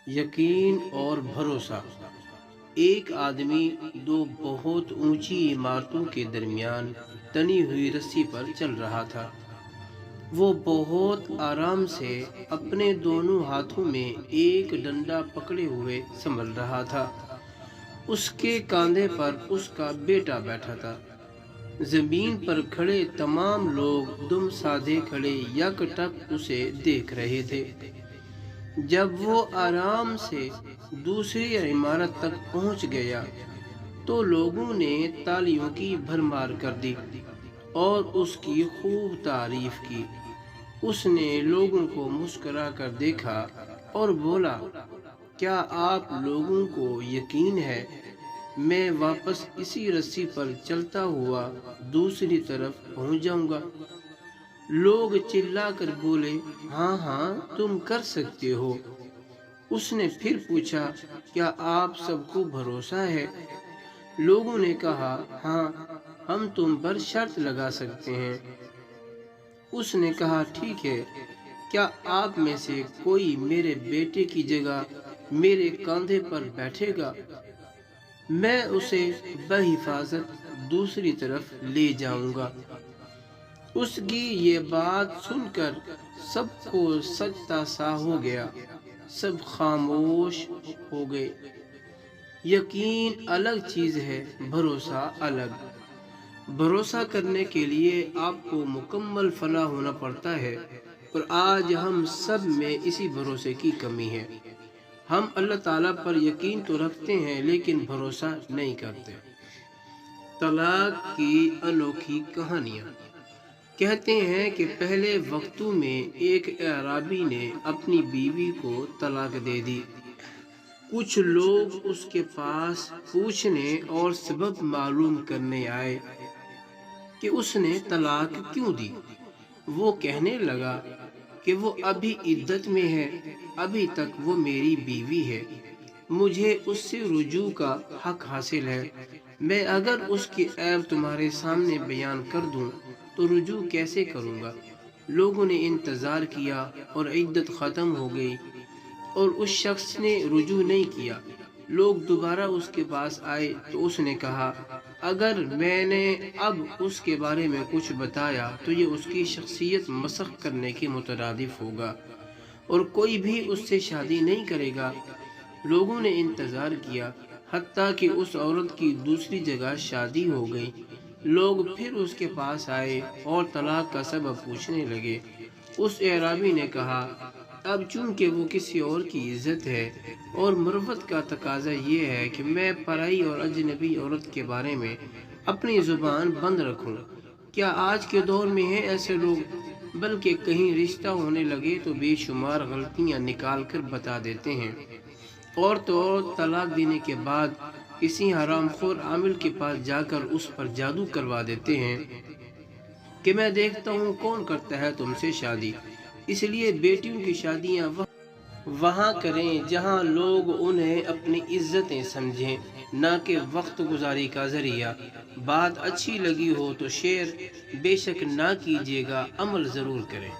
یقین اور بھروسہ۔ ایک آدمی دو بہت اونچی عمارتوں کے درمیان تنی ہوئی رسی پر چل رہا تھا۔ وہ بہت آرام سے اپنے دونوں ہاتھوں میں ایک ڈنڈا پکڑے ہوئے سنبھل رہا تھا۔ اس کے کاندھے پر اس کا بیٹا بیٹھا تھا۔ زمین پر کھڑے تمام لوگ دم سادھے کھڑے یک ٹک اسے دیکھ رہے تھے۔ جب وہ آرام سے دوسری عمارت تک پہنچ گیا تو لوگوں نے تالیوں کی بھرمار کر دی اور اس کی خوب تعریف کی۔ اس نے لوگوں کو مسکرا کر دیکھا اور بولا، کیا آپ لوگوں کو یقین ہے میں واپس اسی رسی پر چلتا ہوا دوسری طرف پہنچ جاؤں گا؟ لوگ چلا کر بولے، ہاں ہاں تم کر سکتے ہو۔ اس نے پھر پوچھا، کیا آپ سب کو بھروسہ ہے؟ لوگوں نے کہا، ہاں ہم تم پر شرط لگا سکتے ہیں۔ اس نے کہا، ٹھیک ہے، کیا آپ میں سے کوئی میرے بیٹے کی جگہ میرے کاندھے پر بیٹھے گا؟ میں اسے بحفاظت دوسری طرف لے جاؤں گا۔ اس کی یہ بات سن کر سب کو سجدہ سا ہو گیا، سب خاموش ہو گئے۔ یقین الگ چیز ہے، بھروسہ الگ۔ بھروسہ کرنے کے لیے آپ کو مکمل فنا ہونا پڑتا ہے، اور آج ہم سب میں اسی بھروسے کی کمی ہے۔ ہم اللہ تعالیٰ پر یقین تو رکھتے ہیں لیکن بھروسہ نہیں کرتے۔ طلاق کی انوکھی کہانیاں۔ کہتے ہیں کہ پہلے وقتوں میں ایک اعرابی نے اپنی بیوی کو طلاق دے دی۔ کچھ لوگ اس کے پاس پوچھنے اور سبب معلوم کرنے آئے کہ اس نے طلاق کیوں دی۔ وہ کہنے لگا کہ وہ ابھی عدت میں ہے، ابھی تک وہ میری بیوی ہے، مجھے اس سے رجوع کا حق حاصل ہے۔ میں اگر اس کی عیب تمہارے سامنے بیان کر دوں تو رجوع کیسے کروں گا؟ لوگوں نے انتظار کیا اور عدت ختم ہو گئی اور اس شخص نے رجوع نہیں کیا۔ لوگ دوبارہ اس کے پاس آئے تو اس نے کہا، اگر میں نے اب اس کے بارے میں کچھ بتایا تو یہ اس کی شخصیت مسخ کرنے کے مترادف ہوگا اور کوئی بھی اس سے شادی نہیں کرے گا۔ لوگوں نے انتظار کیا حتیٰ کہ اس عورت کی دوسری جگہ شادی ہو گئی۔ لوگ پھر اس کے پاس آئے اور طلاق کا سبب پوچھنے لگے۔ اس اعرابی نے کہا، اب چونکہ وہ کسی اور کی عزت ہے اور مروت کا تقاضا یہ ہے کہ میں پرائی اور اجنبی عورت کے بارے میں اپنی زبان بند رکھوں، کیا آج کے دور میں ہیں ایسے لوگ؟ بلکہ کہیں رشتہ ہونے لگے تو بے شمار غلطیاں نکال کر بتا دیتے ہیں، اور تو اور طلاق دینے کے بعد کسی حرام خور عامل کے پاس جا کر اس پر جادو کروا دیتے ہیں کہ میں دیکھتا ہوں کون کرتا ہے تم سے شادی۔ اس لیے بیٹیوں کی شادیاں وہاں کریں جہاں لوگ انہیں اپنی عزتیں سمجھیں، نہ کہ وقت گزاری کا ذریعہ۔ بات اچھی لگی ہو تو شیئر بے شک نہ کیجیے گا، عمل ضرور کریں۔